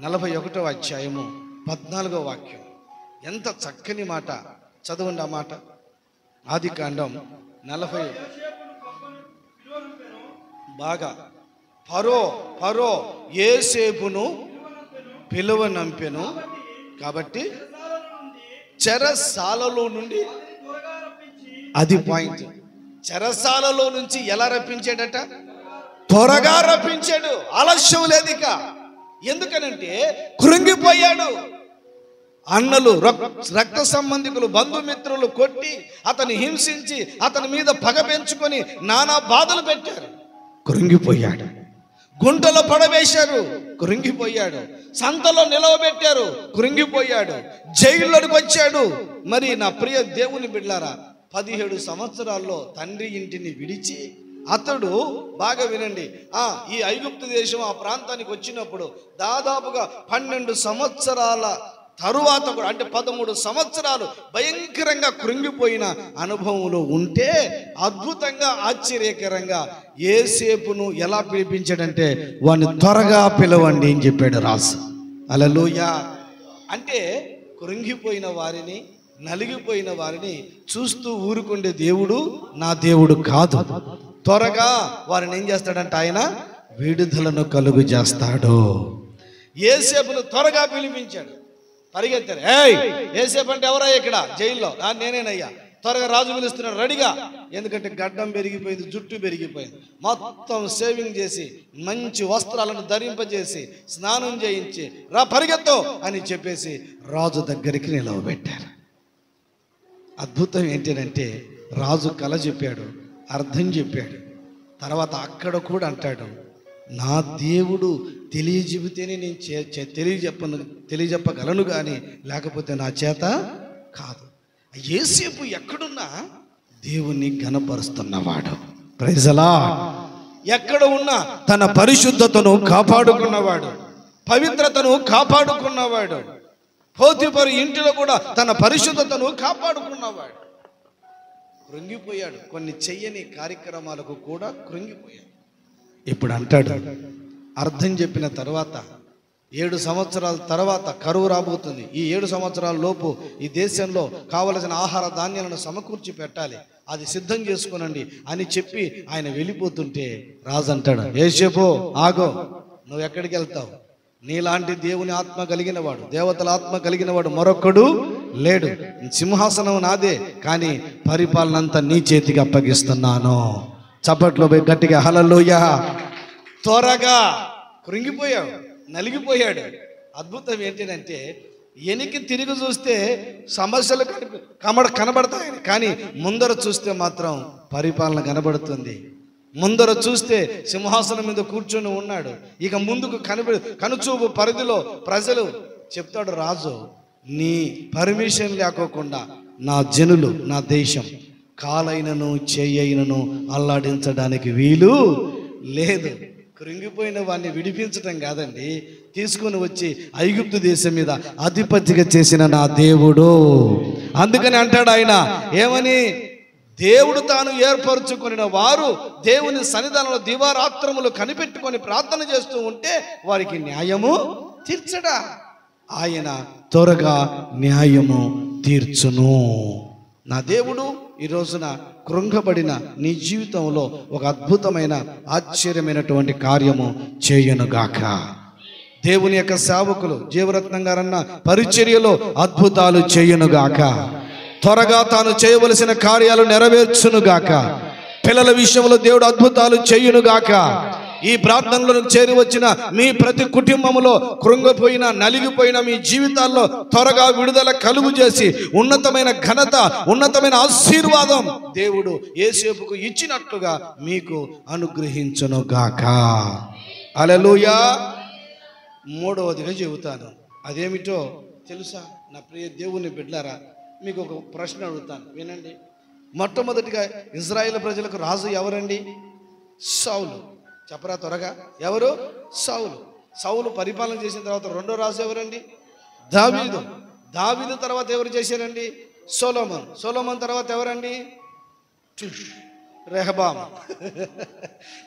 41వ అధ్యాయము 14వ వాక్యం. ఎంత చక్కని మాట! చదవండి ఆ మాట. ఆదికాండం 40. బాగా ఫరో యేసేపును పిలువనంపెను కాబట్టి చెరసాలలో నుండి, అది పాయింట్, చెరసాలలో నుంచి ఎలా రప్పించాడట? త్వరగా రప్పించాడు. ఆలస్యం లేదు ఇక. ఎందుకనంటే కృంగిపోయాడు. అన్నలు, రక్త సంబంధికులు, బంధుమిత్రులు కొట్టి అతన్ని హింసించి అతని మీద పగ పెంచుకొని నానా బాధలు పెట్టారు. కృంగిపోయాడు. గుంటలో పడవేశారు, కృంగిపోయాడు. సంతలో నిలవబెట్టారు, కృంగిపోయాడు. జైల్లోకి వచ్చాడు. మరి నా ప్రియ దేవుని బిడ్డలారా, 17 సంవత్సరాల్లో తండ్రి ఇంటిని విడిచి అతడు, బాగా వినండి, ఈ ఐగుప్తు దేశం ఆ ప్రాంతానికి వచ్చినప్పుడు దాదాపుగా 12 సంవత్సరాల తరువాత కూడా, అంటే 13 సంవత్సరాలు భయంకరంగా కృంగిపోయిన అనుభవంలో ఉంటే అద్భుతంగా, ఆశ్చర్యకరంగా యేసేపును ఎలా పిలిపించాడంటే, వాడిని త్వరగా పిలవండి అని చెప్పాడు రాజు. హల్లెలూయా. అంటే కృంగిపోయిన వారిని, నలిగిపోయిన వారిని చూస్తూ ఊరుకుండే దేవుడు నా దేవుడు కాదు. త్వరగా వారిని ఏం చేస్తాడంట? ఆయన విడుదలను కలుగు చేస్తాడు. యేసేపును త్వరగా పిలిపించాడు. పరిగెత్తారు. యేసేపు అంటే ఎవరయ్యా ఇక్కడ? జైల్లో నేనేనయ్యా. త్వరగా రాజు పిలుస్తున్నాడు, రెడీగా. ఎందుకంటే గడ్డం పెరిగిపోయింది, జుట్టు పెరిగిపోయింది. మొత్తం సేవింగ్ చేసి మంచి వస్త్రాలను ధరింపజేసి స్నానం చేయించి రా పరిగెత్తో అని చెప్పేసి రాజు దగ్గరికి నిలవబెట్టారు. అద్భుతం ఏంటంటే రాజు కల చెప్పాడు, అర్థం చెప్పాడు. తర్వాత అక్కడ కూడా అంటాడు, నా దేవుడు తెలియజెబితేనే నేను తెలియజెప్పగలను కానీ లేకపోతే నా చేత కాదు. యేసేపు ఎక్కడున్నా దేవుణ్ణి ఘనపరుస్తున్నవాడు. Praise the lord. ఎక్కడ ఉన్నా తన పరిశుద్ధతను కాపాడుకున్నవాడు, పవిత్రతను కాపాడుకున్నవాడు. పోతిఫరు ఇంటిలో కూడా తన పరిశుద్ధతను కాపాడుకున్నవాడు. కృంగిపోయాడు. కొన్ని చెయ్యని కార్యక్రమాలకు కూడా కృంగిపోయాడు. ఇప్పుడు అంటాడు, అర్థం చెప్పిన తర్వాత 7 సంవత్సరాల తర్వాత కరువు రాబోతుంది. ఈ 7 సంవత్సరాల లోపు ఈ దేశంలో కావలసిన ఆహార ధాన్యాలను సమకూర్చి పెట్టాలి, అది సిద్ధం చేసుకోనండి అని చెప్పి ఆయన వెళ్ళిపోతుంటే రాజు అంటాడు, యేసేపు ఆగో, నువ్వు ఎక్కడికి వెళ్తావు? నీలాంటి దేవుని ఆత్మ కలిగిన వాడు, దేవతల ఆత్మ కలిగిన వాడు మరొక్కడు లేడు. సింహాసనం నాదే, కానీ పరిపాలన అంతా నీ చేతికి అప్పగిస్తున్నాను. చప్పట్లో గట్టిగా హల్లెలూయా. త్వరగా కృంగిపోయాడు, నలిగిపోయాడు. అద్భుతం ఏంటంటే వెనక్కి తిరిగి చూస్తే సమస్యలు కనబడతాయి, కానీ ముందర చూస్తే మాత్రం పరిపాలన కనబడుతుంది. ముందర చూస్తే సింహాసనం మీద కూర్చొని ఉన్నాడు. ఇక ముందుకు కనుచూపు పరిధిలో ప్రజలు చెప్తాడు రాజు, నీ పర్మిషన్ లేకోకుండా నా జనులు, నా దేశం కాలైనను చేయైనను అల్లాడించడానికి వీలు లేదు. కృంగిపోయిన వాడిని విడిపించటం కాదండి, తీసుకుని వచ్చి ఐగుప్తు దేశం మీద అధిపతిగా చేసిన నా దేవుడు. అందుకని అంటాడు ఆయన ఏమని, దేవుడు తాను ఏర్పరచుకున్న వారు దేవుని సన్నిధానంలో దివారాత్రములు కనిపెట్టుకొని ప్రార్థన చేస్తూ ఉంటే వారికి న్యాయము తీర్చడా? ఆయన త్వరగా న్యాయము తీర్చును. నా దేవుడు ఈ రోజున కృంగబడిన నీ జీవితంలో ఒక అద్భుతమైన ఆశ్చర్యమైనటువంటి కార్యము చేయనుగాక. దేవుని యొక్క సేవకులు జీవరత్నం గారన్న పరిచర్యలో అద్భుతాలు చేయనుగాక. త్వరగా తాను చేయవలసిన కార్యాలు నెరవేర్చునుగాక. పిల్లల విషయంలో దేవుడు అద్భుతాలు చేయునుగాక. ఈ ప్రార్థనలో చేరి వచ్చిన మీ ప్రతి కుటుంబంలో కృంగిపోయిన నలిగిపోయిన మీ జీవితాల్లో త్వరగా విడుదల కలుగు చేసి ఉన్నతమైన ఘనత, ఉన్నతమైన ఆశీర్వాదం దేవుడు యేసేపుకు ఇచ్చినట్లుగా మీకు అనుగ్రహించునుగాక. హల్లెలూయా. మూడవదిగా చెబుతాను. అదేమిటో తెలుసా? నా ప్రియ దేవుని బిడ్డలారా, మీకు ఒక ప్రశ్న అడుగుతాను, వినండి. మొట్టమొదటిగా ఇజ్రాయేల్ ప్రజలకు రాజు ఎవరండి? సౌలు. చెప్పరా త్వరగా, ఎవరు? సౌలు. సౌలు పరిపాలన చేసిన తర్వాత రెండో రాజు ఎవరండి? దావీదు. దావీదు తర్వాత ఎవరు చేశారండి? సొలొమోన్. సొలొమోన్ తర్వాత ఎవరండి? రెహబాము.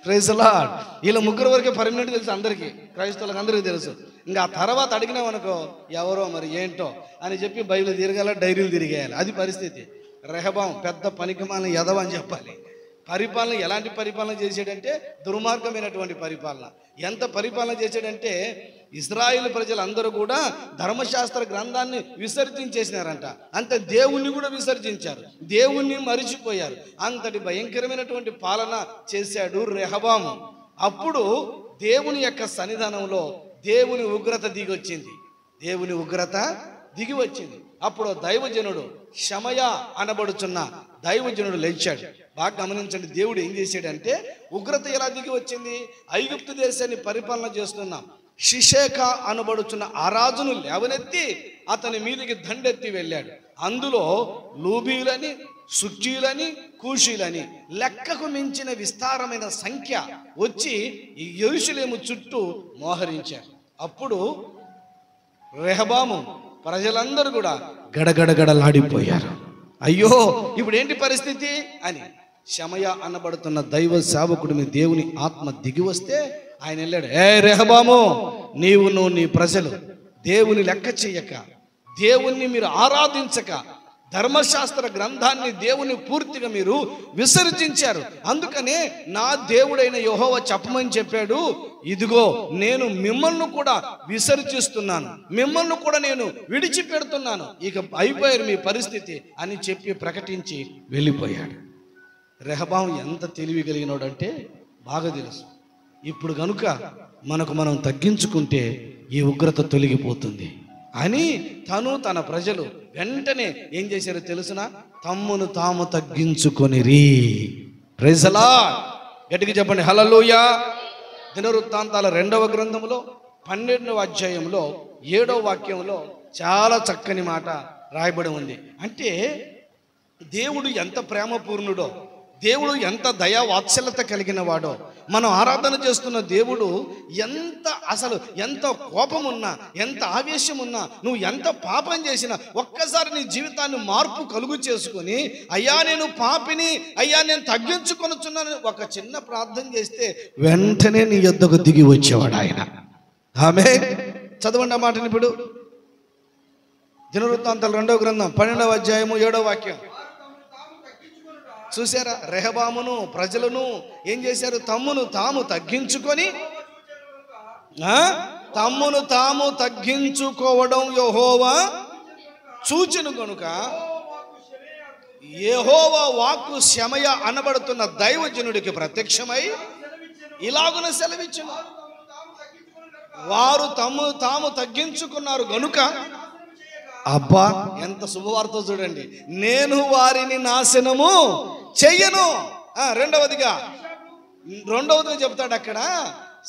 Praise the Lord. వీళ్ళ ముగ్గురు వరకే పర్మనెంట్ తెలుసు అందరికీ, క్రైస్తవులకు అందరికీ తెలుసు. ఇంకా ఆ తర్వాత అడిగినామనుకో ఎవరో మరి ఏంటో అని చెప్పి బైబిల్ తిరగాల, డైరీలు తిరిగేయాలి. అది పరిస్థితి. రెహబాం పెద్ద పనికిమాలిన యదవ అని చెప్పాలి. పరిపాలన ఎలాంటి పరిపాలన చేశాడంటే దుర్మార్గమైనటువంటి పరిపాలన. ఎంత పరిపాలన చేశాడంటే ఇజ్రాయేల్ ప్రజలందరూ కూడా ధర్మశాస్త్ర గ్రంథాన్ని విసర్జించేసినారంట. అంతే, దేవుణ్ణి కూడా విసర్జించారు, దేవుణ్ణి మరిచిపోయారు. అంతటి భయంకరమైనటువంటి పాలన చేశాడు రెహబాము. అప్పుడు దేవుని యొక్క సన్నిధానంలో దేవుని ఉగ్రత దిగి వచ్చింది. దేవుని ఉగ్రత దిగి వచ్చింది. అప్పుడు దైవజనుడు షమయ అనబడుచున్న దైవజనుడు లేచాడు. బాగా గమనించండి, దేవుడు ఏం చేశాడంటే ఉగ్రత ఎలా దిగి వచ్చింది? ఐగుప్తు దేశాన్ని పరిపాలన చేస్తున్నాం షిషేక అనబడుచున్న ఆ రాజును లేవనెత్తి అతని మీదకి దండెత్తి వెళ్ళాడు. అందులో లూబీలని, సుక్కీలని, కూషీలని లెక్కకు మించిన విస్తారమైన సంఖ్య వచ్చి ఈ యెరూషలేము చుట్టూ మోహరించారు. అప్పుడు రెహబాము ప్రజలందరూ కూడా గడగడగడలాడిపోయారు. అయ్యో ఇప్పుడు ఏంటి పరిస్థితి అని షమయ అనబడుతున్న దైవ సేవకుడి మీద దేవుని ఆత్మ దిగి వస్తే ఆయన వెళ్ళాడు. ఏ రెహబాము, నీవును నీ ప్రజలు దేవుని లెక్క చెయ్యక, దేవుణ్ణి మీరు ఆరాధించక, ధర్మశాస్త్ర గ్రంథాన్ని దేవుని పూర్తిగా మీరు విసర్జించారు. అందుకనే నా దేవుడైన యెహోవా చెప్పమని చెప్పాడు, ఇదిగో నేను మిమ్మల్ని కూడా విసర్జిస్తున్నాను, మిమ్మల్ని కూడా నేను విడిచిపెడుతున్నాను, ఇక అయిపోయారు మీ పరిస్థితి అని చెప్పి ప్రకటించి వెళ్ళిపోయాడు. రెహబాము ఎంత తెలివి కలిగినోడంటే బాగా తెలుసు. ఇప్పుడు కనుక మనం తగ్గించుకుంటే ఈ ఉగ్రత తొలగిపోతుంది అని తను తన ప్రజలు వెంటనే ఏం చేశారో తెలుసునా? తమ్మును తాము తగ్గించుకొనిరి. Praise the lord. గట్టిగా చెప్పండి హల్లెలూయా. దినవృత్తాంతాల 2వ గ్రంథంలో 12వ అధ్యాయంలో 7వ వాక్యంలో చాలా చక్కని మాట రాయబడి ఉంది. అంటే దేవుడు ఎంత ప్రేమపూర్ణుడో, దేవుడు ఎంత దయా వాత్సల్యత కలిగిన వాడో, మనం ఆరాధన చేస్తున్న దేవుడు ఎంత కోపం ఉన్నా, ఎంత ఆవేశం ఉన్నా, నువ్వు ఎంత పాపం చేసినా ఒక్కసారి నీ జీవితాన్ని మార్పు కలుగు చేసుకొని, అయ్యా నేను పాపిని, అయ్యా నేను తగ్గించుకొనుచున్నాను ఒక చిన్న ప్రార్థన చేస్తే వెంటనే నీ యొద్దకు దిగి వచ్చేవాడు ఆయన. ఆమేన్. చదవండి ఆ మాటని ఇప్పుడు. దినవృత్తాంతాల 2వ గ్రంథం 12వ అధ్యాయము 7వ వాక్యం. చూసారా? రెహబామును ప్రజలను ఏం చేశారు? తమ్మును తాము తగ్గించుకొని, తమ్మును తాము తగ్గించుకోవడం యెహోవా చూచెను గనుక యెహోవా వాక్కు షమయ అనబడుతున్న దైవజనుడికి ప్రత్యక్షమై ఇలాగున సెలవిచ్చును, వారు తాము తగ్గించుకున్నారు గనుక, అబ్బా ఎంత శుభవార్త చూడండి, నేను వారిని నాశనము చెయ్యను. రెండవదిగా చెప్తాడు అక్కడ,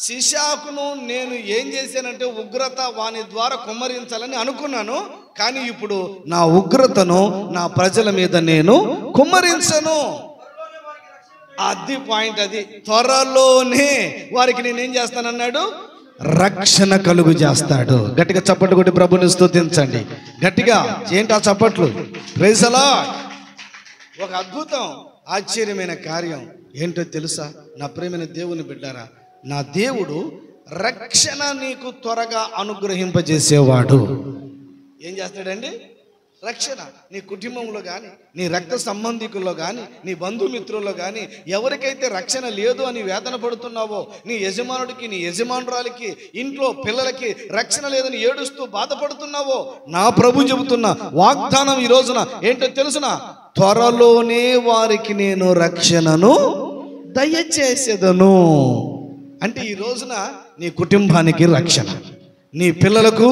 షిషాకును నేను ఏం చేశానంటే ఉగ్రత వాని ద్వారా కుమ్మరించాలని అనుకున్నాను, కానీ ఇప్పుడు నా ఉగ్రతను నా ప్రజల మీద నేను కుమ్మరించను. అది పాయింట్. అది త్వరలోనే వారికి నేనేం చేస్తానన్నాడు? రక్షణ కలుగు చేస్తాడు. గట్టిగా చప్పట్లు కొట్టి ప్రభుని స్తుతించండి గట్టిగా. ఏంటి ఆ చప్పట్లు? Praise the Lord. ఒక అద్భుతం, ఆశ్చర్యమైన కార్యం ఏంటో తెలుసా? నా ప్రియమైన దేవుని బిడ్డారా, నా దేవుడు రక్షణ నీకు త్వరగా అనుగ్రహింపజేసేవాడు. ఏం చేస్తాడండి? రక్షణ నీ కుటుంబంలో కానీ, నీ రక్త సంబంధికుల్లో కానీ, నీ బంధుమిత్రుల్లో కానీ ఎవరికైతే రక్షణ లేదు అని వేదన పడుతున్నావో, నీ యజమానుడికి, నీ యజమానురాలికి, ఇంట్లో పిల్లలకి రక్షణ లేదని ఏడుస్తూ బాధపడుతున్నావో, నా ప్రభు చెబుతున్న వాగ్దానం ఈ రోజున ఏంటో తెలుసునా? త్వరలోనే వారికి నేను రక్షణను దయచేసేదను. అంటే ఈ రోజున నీ కుటుంబానికి రక్షణ, నీ పిల్లలకు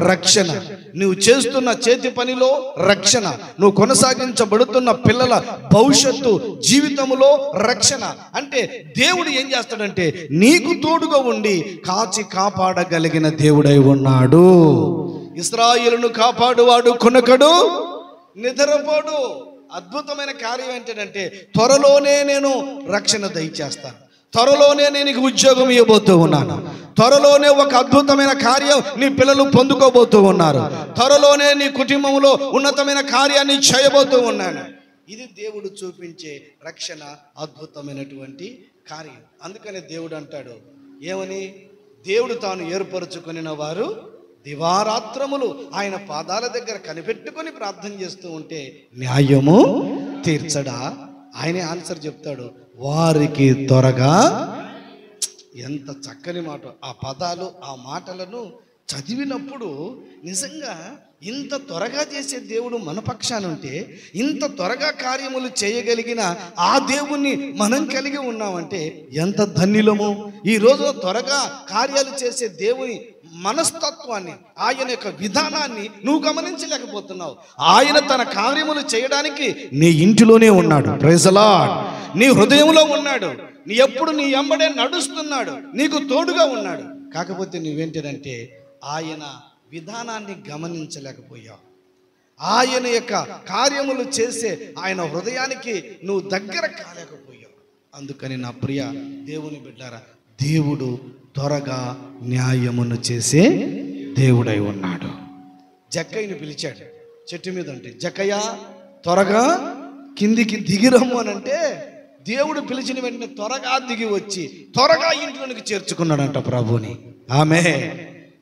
రక్షణ, నువ్వు చేస్తున్న చేతి పనిలో రక్షణ, నువ్వు కొనసాగించబడుతున్న పిల్లల భవిష్యత్తు జీవితంలో రక్షణ. అంటే దేవుడు ఏం చేస్తాడంటే నీకు తోడుగా ఉండి కాచి కాపాడగలిగిన దేవుడై ఉన్నాడు. ఇశ్రాయేలును కాపాడువాడు కొనకడు, నిద్రపోడు. అద్భుతమైన కార్యం ఏంటంటే త్వరలోనే నేను రక్షణ దయచేస్తాను, త్వరలోనే నేను నీకు ఉద్యోగం ఇవ్వబోతూ ఉన్నాను, త్వరలోనే ఒక అద్భుతమైన కార్యం నీ పిల్లలు పొందుకోబోతూ ఉన్నారు, త్వరలోనే నీ కుటుంబంలో ఉన్నతమైన కార్యాన్ని చేయబోతూ ఉన్నాను. ఇది దేవుడు చూపించే రక్షణ, అద్భుతమైనటువంటి కార్యం. అందుకనే దేవుడు అంటాడు ఏమని? దేవుడు తాను ఏర్పరచుకొనిన వారు దివారాత్రములు ఆయన పాదాల దగ్గర కనిపెట్టుకొని ప్రార్థన చేస్తూ ఉంటే న్యాయము తీర్చడా? ఆయనే ఆన్సర్ చెప్తాడు, వారికి త్వరగా. ఎంత చక్కని మాట! ఆ పదాలు, ఆ మాటలను చదివినప్పుడు నిజంగా ఇంత త్వరగా చేసే దేవుడు మన పక్షాన ఉంటే, ఇంత త్వరగా కార్యములు చేయగలిగిన ఆ దేవుణ్ణి మనం కలిగి ఉన్నామంటే ఎంత ధన్యులము. ఈ రోజు త్వరగా కార్యాలు చేసే దేవుని మనస్తత్వాన్ని, ఆయన యొక్క విధానాన్ని నువ్వు గమనించలేకపోతున్నావు. ఆయన తన కార్యములు చేయడానికి నీ ఇంటిలోనే ఉన్నాడు. Praise the Lord. నీ హృదయంలో ఉన్నాడు, నీ ఎప్పుడు నీ ఎంబడే నడుస్తున్నాడు, నీకు తోడుగా ఉన్నాడు. కాకపోతే నువ్వేంటంటే ఆయన విధానాన్ని గమనించలేకపోయావు, ఆయన యొక్క కార్యములు చేసే ఆయన హృదయానికి నువ్వు దగ్గర కాలేకపోయావు. అందుకని నా ప్రియ దేవుని బిడ్డారా, దేవుడు త్వరగా న్యాయమును చేసే దేవుడై ఉన్నాడు. జక్కయ్యని పిలిచాడు చెట్టు మీద ఉంటే, జక్కయ్య త్వరగా కిందికి దిగిరమ్ము అని అంటే దేవుడు పిలిచిన వెంటనే త్వరగా దిగి వచ్చి త్వరగా ఇంట్లోనికి చేర్చుకున్నాడంట ప్రభుని. ఆమె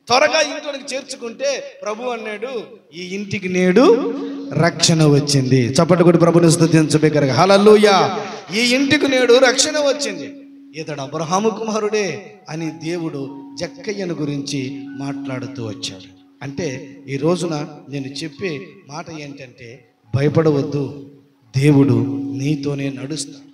త్వరగా ఇంట్లోనికి చేర్చుకుంటే ప్రభు అన్నాడు, ఈ ఇంటికి నేడు రక్షణ వచ్చింది. చప్పటి కొట్టి ప్రభుని స్తుతించబేకరగా హల్లెలూయా. ఈ ఇంటికి నేడు రక్షణ వచ్చింది, ఇతడు అబ్రహాము కుమారుడే అని దేవుడు జక్కయ్యను గురించి మాట్లాడుతూ వచ్చాడు. అంటే ఈ రోజున నేను చెప్పే మాట ఏంటంటే భయపడవద్దు, దేవుడు నీతోనే నడుస్తాడు,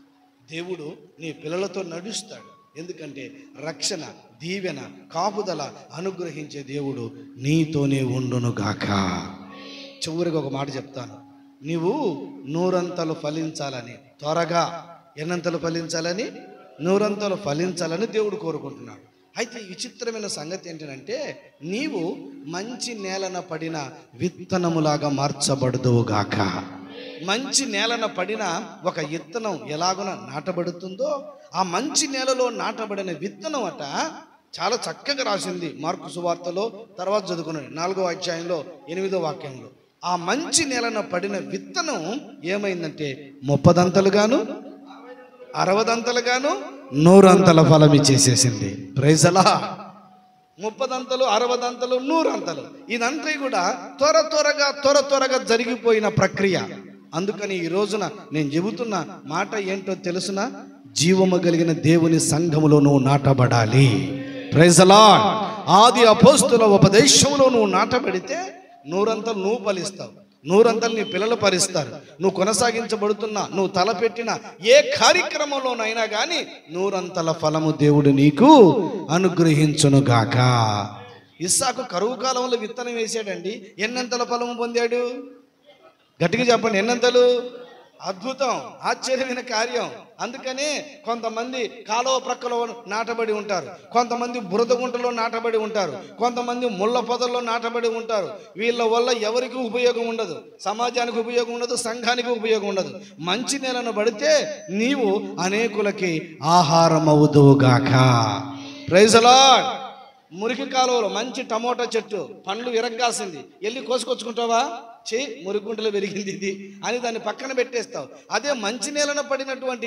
దేవుడు నీ పిల్లలతో నడుస్తాడు. ఎందుకంటే రక్షణ, దీవెన, కాపుదల అనుగ్రహించే దేవుడు నీతోనే ఉండునుగాక. చివరికి ఒక మాట చెప్తాను, నీవు నూరంతలు ఫలించాలని, త్వరగా ఎన్నంతలు ఫలించాలని, నూరంతలు ఫలించాలని దేవుడు కోరుకుంటున్నాడు. అయితే విచిత్రమైన సంగతి ఏంటంటే నీవు మంచి నేలన పడిన విత్తనములాగా మార్చబడదువుగాక. మంచి నేలన పడిన ఒక విత్తనం ఎలాగున నాటబడుతుందో ఆ మంచి నేలలో నాటబడిన విత్తనం అట చాలా చక్కగా రాసింది మార్కు సువార్తలో. తర్వాత చదువుకున్నాడు 4వ అధ్యాయంలో 8వ వాక్యంలో. ఆ మంచి నేలన పడిన విత్తనం ఏమైందంటే 30 అంతలుగాను, 60 అంతలుగాను, 100 అంతల ఫలం ఇచ్చేసేసింది. Praise the lord. 30 అంతలు, 60 అంతలు, 100 అంతలు, ఇదంతా కూడా త్వరగా జరిగిపోయిన ప్రక్రియ. అందుకని ఈ రోజున నేను చెబుతున్న మాట ఏంటో తెలుసునా? జీవము కలిగిన దేవుని సంఘములో నువ్వు నాటబడాలి. Praise the lord. ఆది అపోస్తుల ఉపదేశంలో నువ్వు నాటబడితే 100 అంతలు నువ్వు ఫలిస్తావు, 100 అంతలు నీ పిల్లలు ఫలిస్తారు. నువ్వు కొనసాగించబడుతున్నా, నువ్వు తలపెట్టిన ఏ కార్యక్రమంలోనైనా కానీ 100 అంతల ఫలము దేవుడు నీకు అనుగ్రహించునుగాక. ఇస్సాకు కరువు కాలంలో విత్తనం వేసాడండి, ఎన్నంతల ఫలము పొందాడు? గట్టిగా చెప్పండి, ఎన్నంతలు? అద్భుతం, ఆశ్చర్యమైన కార్యం. అందుకనే కొంతమంది కాలువ ప్రక్కలో నాటబడి ఉంటారు, కొంతమంది బురద గుంటలో నాటబడి ఉంటారు, కొంతమంది ముళ్ళ పొదల్లో నాటబడి ఉంటారు. వీళ్ళ వల్ల ఎవరికి ఉపయోగం ఉండదు, సమాజానికి ఉపయోగం ఉండదు, సంఘానికి ఉపయోగం ఉండదు. మంచి నేలను పడితే నీవు అనేకులకి ఆహారం అవుదువుగాక. Praise the lord. మురికి కాలువలో మంచి టమోటా చెట్టు పండ్లు విరగ్గాసింది, వెళ్ళి కోసుకొచ్చుకుంటావా? మురిగుంటలో పెరిగింది ఇది అని దాన్ని పక్కన పెట్టేస్తావు. అదే మంచి నేలన పడినటువంటి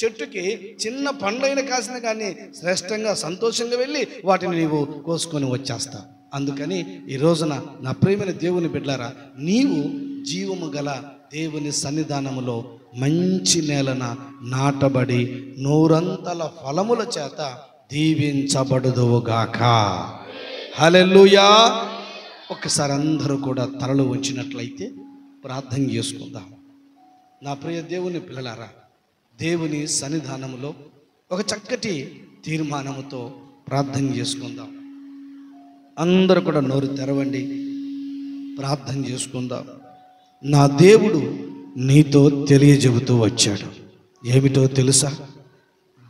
చెట్టుకి చిన్న పండ్లైన కాసిన కానీ శ్రేష్టంగా సంతోషంగా వెళ్ళి వాటిని నీవు కోసుకొని వచ్చేస్తావు. అందుకని ఈ రోజున నా ప్రియమైన దేవుని బిడ్డలారా, నీవు జీవము గల దేవుని సన్నిధానములో మంచి నేలన నాటబడి నూరంతల ఫలముల చేత దీవించబడుదువుగాక. హల్లెలూయా. ఒక్కసారి అందరూ కూడా తలలు ఉంచినట్లయితే ప్రార్థన చేసుకుందాం. నా ప్రియ దేవుని పిల్లలారా, దేవుని సన్నిధానములో ఒక చక్కటి తీర్మానముతో ప్రార్థన చేసుకుందాం. అందరూ కూడా నోరు తెరవండి, ప్రార్థన చేసుకుందాం. నా దేవుడు నీతో తెలియజెబుతూ వచ్చాడు. ఏమిటో తెలుసా?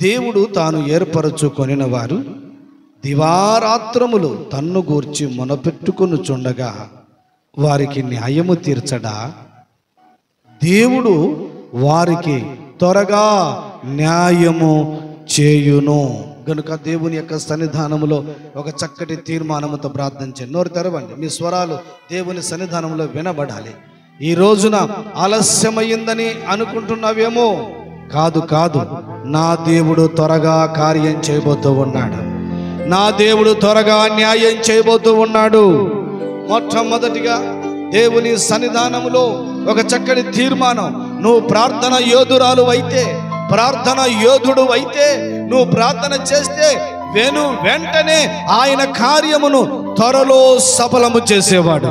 దేవుడు తాను ఏర్పరచుకొనిన వారు దివారాత్రములు తన్ను గూర్చి మొనపెట్టుకుని చుండగా వారికి న్యాయము తీర్చడా? దేవుడు వారికి త్వరగా న్యాయము చేయును. గనుక దేవుని యొక్క సన్నిధానములో ఒక చక్కటి తీర్మానముతో ప్రార్థన చేయండి. నోరు తెరవండి, మీ స్వరాలు దేవుని సన్నిధానంలో వినబడాలి. ఈ రోజున ఆలస్యమైందని అనుకుంటున్నావేమో, కాదు కాదు, నా దేవుడు త్వరగా కార్యం చేయబోతూ ఉన్నాడు. నా దేవుడు త్వరగా న్యాయం చేయబోతూ ఉన్నాడు. మొట్టమొదటిగా దేవుని సన్నిధానములో ఒక చక్కటి తీర్మానం. నువ్వు ప్రార్థన యోధురాలు అయితే, ప్రార్థన యోధుడు అయితే, నువ్వు ప్రార్థన చేస్తే వెంటనే ఆయన కార్యమును త్వరలో సఫలము చేసేవాడు.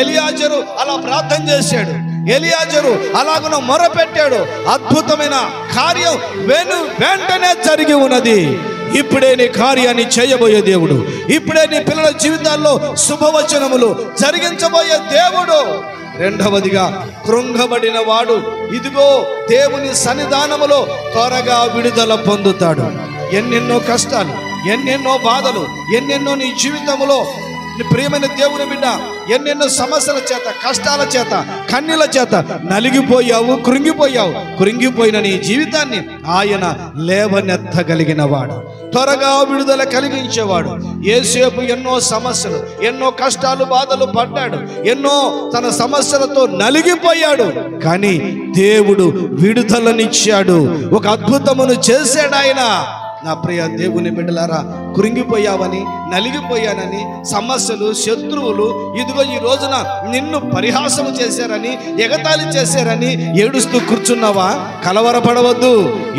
ఎలియాజరు అలా ప్రార్థన చేశాడు. ఎలియాజరు అలాగున మొరపెట్టాడు. అద్భుతమైన కార్యం వెంటనే జరిగి ఉన్నది. ఇప్పుడే నీ కార్యాన్ని చేయబోయే దేవుడు, ఇప్పుడే నీ పిల్లల జీవితాల్లో శుభవచనములు జరిగించబోయే దేవుడు. రెండవదిగా, కృంగబడిన వాడు ఇదిగో దేవుని సన్నిధానములో త్వరగా విడుదల పొందుతాడు. ఎన్నెన్నో కష్టాలు, ఎన్నెన్నో బాధలు, ఎన్నెన్నో నీ జీవితంలో ప్రియమైన దేవుని బిడ్డ ఎన్నెన్నో సమస్యల చేత, కష్టాల చేత, కన్నీల చేత నలిగిపోయావు, కృంగిపోయిన నీ జీవితాన్ని ఆయన లేవనెత్తగలిగిన వాడు, త్వరగా విడుదల కలిగించేవాడు. యేసేపు ఎన్నో సమస్యలు, ఎన్నో కష్టాలు, బాధలు పడ్డాడు, ఎన్నో తన సమస్యలతో నలిగిపోయాడు. కానీ దేవుడు విడుదలనిచ్చాడు, ఒక అద్భుతమును చేశాడు ఆయన. నా ప్రియ దేవుని బిడ్డలారా, కృంగిపోయావని, నలిగిపోయానని, సమస్యలు, శత్రువులు ఇదిగో ఈ రోజున నిన్ను పరిహాసము చేశారని, ఎగతాళి చేశారని ఏడుస్తూ కూర్చున్నావా? కలవరపడవద్దు.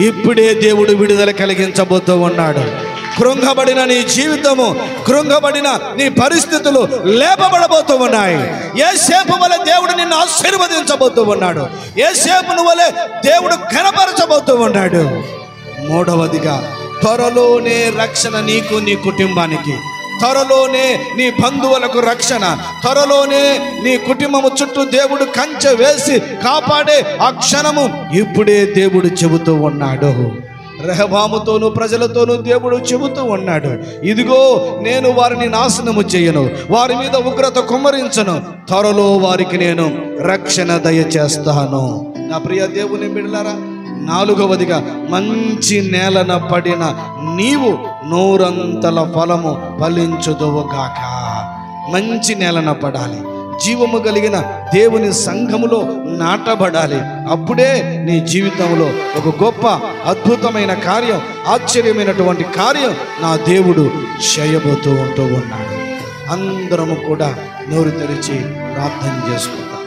ఇప్పుడే దేవుడు విడుదల కలిగించబోతూ ఉన్నాడు. కృంగబడిన నీ జీవితము, కృంగబడిన నీ పరిస్థితులు లేపబడబోతూ ఉన్నాయి. యేసేపు వలె దేవుడు నిన్ను ఆశీర్వదించబోతూ ఉన్నాడు. యేసేపును వలె దేవుడు ఘనపరచబోతూ ఉన్నాడు. మూడవదిగా, త్వరలోనే రక్షణ నీకు, నీ కుటుంబానికి. త్వరలోనే నీ బంధువులకు రక్షణ. త్వరలోనే నీ కుటుంబము చుట్టూ దేవుడు కంచె వేసి కాపాడే ఆ క్షణము ఇప్పుడే దేవుడు చెబుతూ ఉన్నాడు. రెహబాముతోనూ ప్రజలతోనూ దేవుడు చెబుతూ ఉన్నాడు, ఇదిగో నేను వారిని నాశనము చేయను, వారి మీద ఉగ్రత కుమ్మరించను, త్వరలో వారికి నేను రక్షణ దయచేస్తాను. నా ప్రియ దేవుని బిడ్డలారా, నాలుగవదిగా, మంచి నేలన పడిన నీవు నూరంతల ఫలము ఫలించుదువుగాక. మంచి నేలన పడాలి, జీవము కలిగిన దేవుని సంఘములో నాటబడాలి. అప్పుడే నీ జీవితంలో ఒక గొప్ప అద్భుతమైన కార్యం, ఆశ్చర్యమైనటువంటి కార్యం నా దేవుడు చేయబోతూ ఉంటూ ఉన్నాడు. అందరము కూడా నోరు తెరిచి ప్రార్థన చేసుకుంటాం.